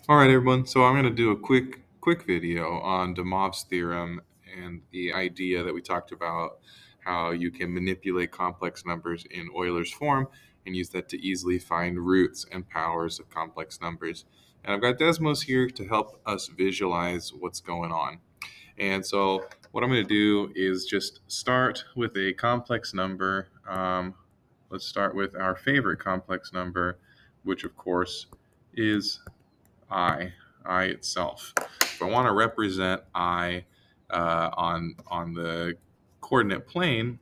All right, everyone. So I'm going to do a quick video on de Moivre's theorem and the idea that we talked about, how you can manipulate complex numbers in Euler's form and use that to easily find roots and powers of complex numbers. And I've got Desmos here to help us visualize what's going on. And so what I'm going to do is just start with a complex number. Let's start with our favorite complex number, which of course is I itself. If I want to represent I on the coordinate plane,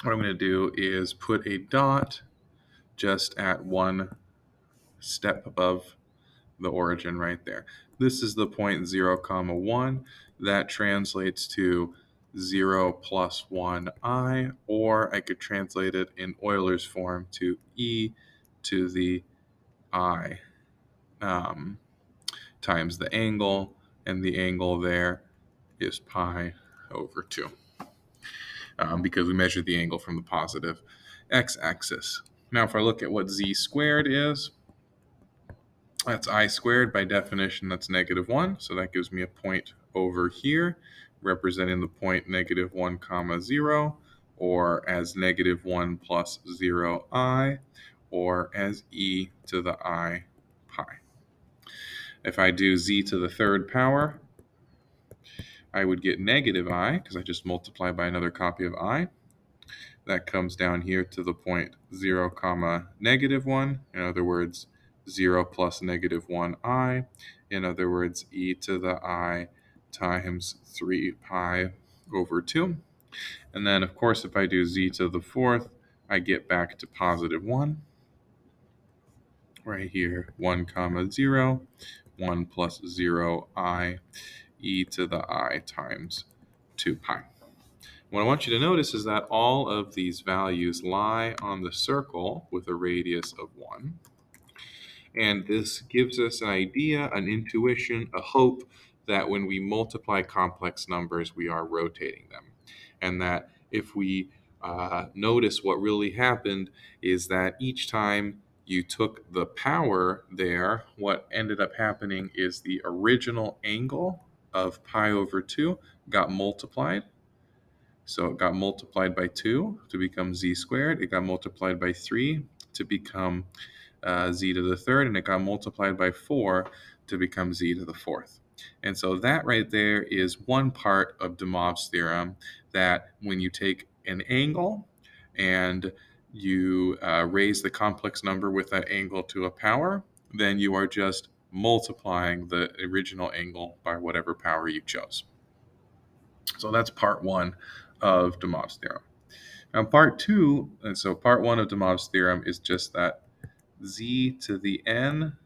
what I'm going to do is put a dot just at one step above the origin right there. This is the point 0, comma 1. That translates to 0 plus 1 I, or I could translate it in Euler's form to e to the I. Um, times the angle, and the angle there is pi over 2, because we measured the angle from the positive x-axis. Now, if I look at what z squared is, that's I squared. By definition, that's negative 1, so that gives me a point over here, representing the point negative 1, comma 0, or as negative 1 plus 0 I, or as e to the I pi. If I do z to the third power, I would get negative I, because I just multiply by another copy of I. That comes down here to the point 0, comma negative 1. In other words, 0 plus negative 1 I. In other words, e to the I times 3 pi over 2. And then, of course, if I do z to the fourth, I get back to positive 1. Right here, 1, comma 0, 1 plus 0 I, e to the I times 2 pi. What I want you to notice is that all of these values lie on the circle with a radius of 1. And this gives us an idea, an intuition, a hope that when we multiply complex numbers, we are rotating them. And that if we notice what really happened is that each time you took the power there, what ended up happening is the original angle of pi over 2 got multiplied. So it got multiplied by 2 to become z squared. It got multiplied by 3 to become z to the third, and it got multiplied by 4 to become z to the fourth. And so that right there is one part of de Moivre's theorem, that when you take an angle and you raise the complex number with that angle to a power, then you are just multiplying the original angle by whatever power you chose. So that's part one of de Moivre's theorem. Now part two, and so part one of de Moivre's theorem is just that z to the n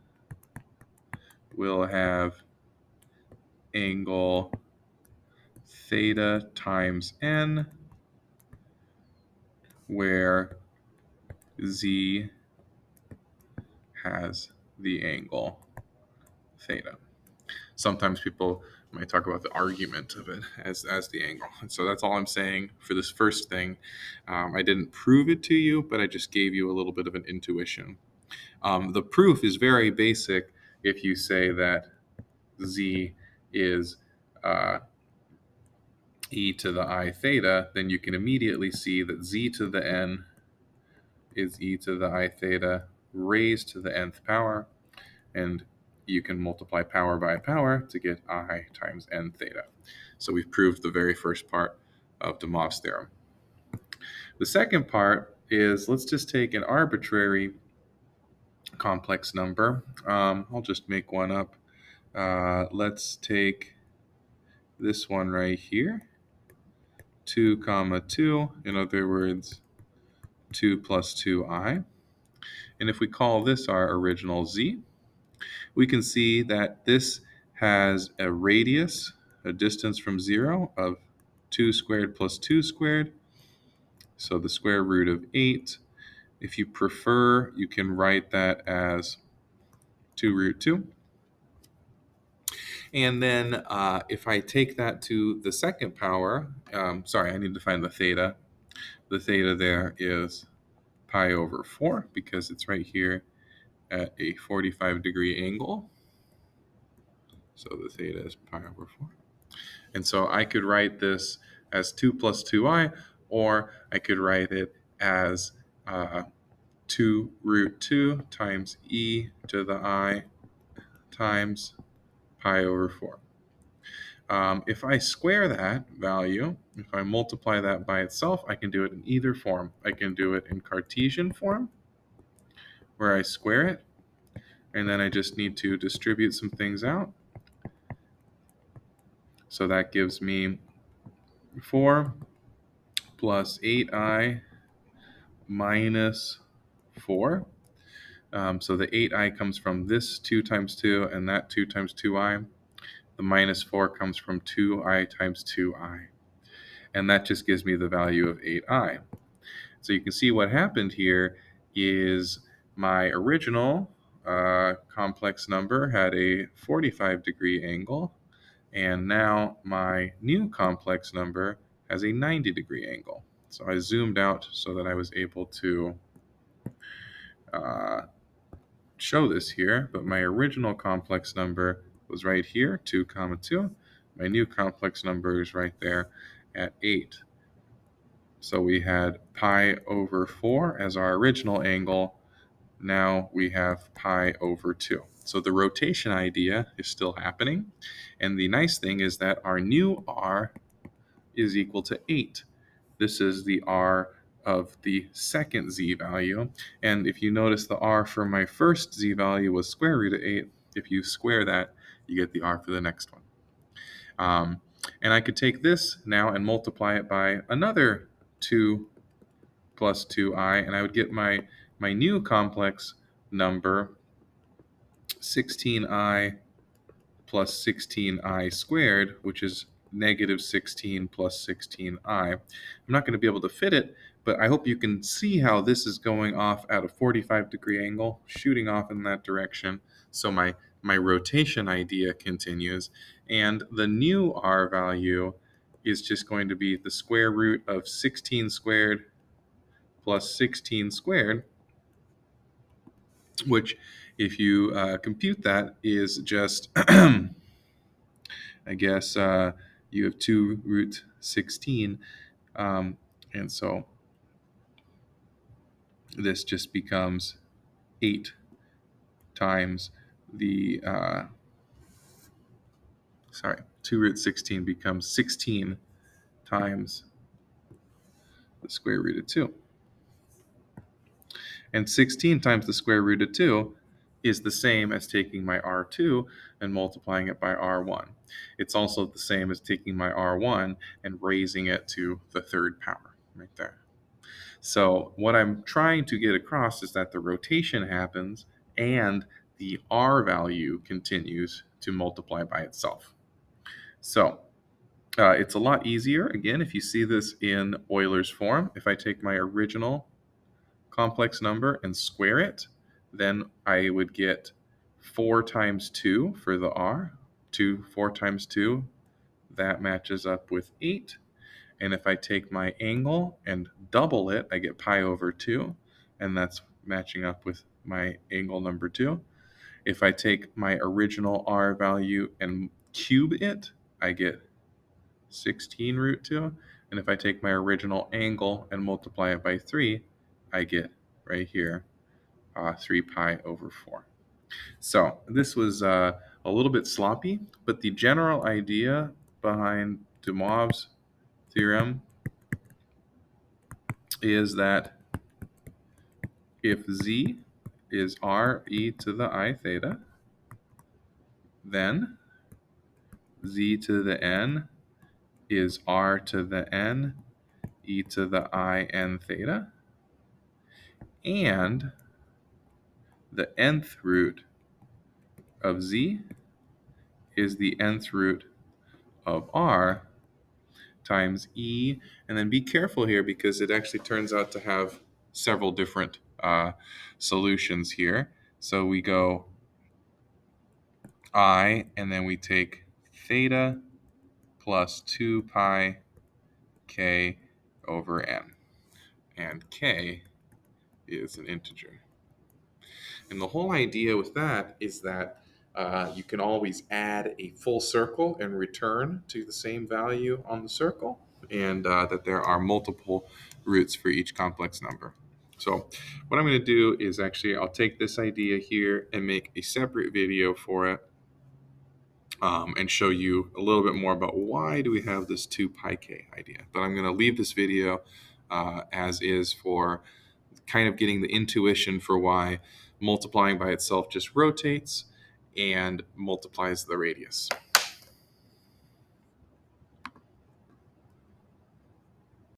will have angle theta times n, where z has the angle theta. Sometimes people might talk about the argument of it as the angle. And so that's all I'm saying for this first thing. I didn't prove it to you, but I just gave you a little bit of an intuition. The proof is very basic. If you say that z is e to the I theta, then you can immediately see that z to the n is e to the I theta raised to the nth power, and you can multiply power by power to get I times n theta. So we've proved the very first part of de Moivre's theorem. The second part is, let's just take an arbitrary complex number. I'll just make one up. Let's take this one right here, 2 comma 2, in other words 2 plus 2i. And if we call this our original z, we can see that this has a radius, a distance from 0 of 2 squared plus 2 squared, so the square root of 8. If you prefer, you can write that as 2 root 2. And then if I take that to the second power, I need to find the theta. The theta there is pi over 4, because it's right here at a 45-degree angle. So the theta is pi over 4. And so I could write this as 2 plus 2i, or I could write it as 2 root 2 times e to the I times pi over 4. If I square that value, if I multiply that by itself, I can do it in either form. I can do it in Cartesian form, where I square it, and then I just need to distribute some things out. So that gives me 4 plus 8i minus 4. So the 8i comes from this 2 times 2 and that 2 times 2i. The minus 4 comes from 2i times 2i. And that just gives me the value of 8i. So you can see what happened here is my original complex number had a 45-degree angle, and now my new complex number has a 90-degree angle. So I zoomed out so that I was able to show this here, but my original complex number was right here, 2 comma 2. My new complex number is right there at 8. So we had pi over 4 as our original angle. Now we have pi over 2. So the rotation idea is still happening. And the nice thing is that our new r is equal to 8. This is the r of the second z value. And if you notice, the r for my first z value was square root of 8. If you square that, you get the r for the next one. And I could take this now and multiply it by another 2 plus 2i, and I would get my new complex number, 16i plus 16i squared, which is negative 16 plus 16i. I'm not going to be able to fit it, but I hope you can see how this is going off at a 45-degree angle, shooting off in that direction. So my rotation idea continues, and the new r value is just going to be the square root of 16 squared plus 16 squared, which, if you compute that, is just I guess you have 2 root 16, and so this just becomes 8 times the 2 root 16 becomes 16 times the square root of 2. And 16 times the square root of 2 is the same as taking my r2 and multiplying it by r1. It's also the same as taking my r1 and raising it to the third power right there. So what I'm trying to get across is that the rotation happens and the r value continues to multiply by itself. So it's a lot easier, again, if you see this in Euler's form. If I take my original complex number and square it, then I would get 4 times 2 for the r. 4 times 2, that matches up with 8. And if I take my angle and double it, I get pi over 2, and that's matching up with my angle number 2. If I take my original r value and cube it, I get 16 root 2. And if I take my original angle and multiply it by 3, I get right here 3 pi over 4. So this was a little bit sloppy, but the general idea behind de Moivre's theorem is that if z is r e to the I theta, then z to the n is r to the n e to the I n theta, and the nth root of z is the nth root of r times e. And then be careful here, because it actually turns out to have several different solutions here. So we go I, and then we take theta plus 2 pi k over n. And k is an integer. And the whole idea with that is that You can always add a full circle and return to the same value on the circle, and that there are multiple roots for each complex number. So what I'm going to do is actually I'll take this idea here and make a separate video for it, and show you a little bit more about why do we have this 2 pi k idea. But I'm going to leave this video as is for kind of getting the intuition for why multiplying by itself just rotates and multiplies the radius.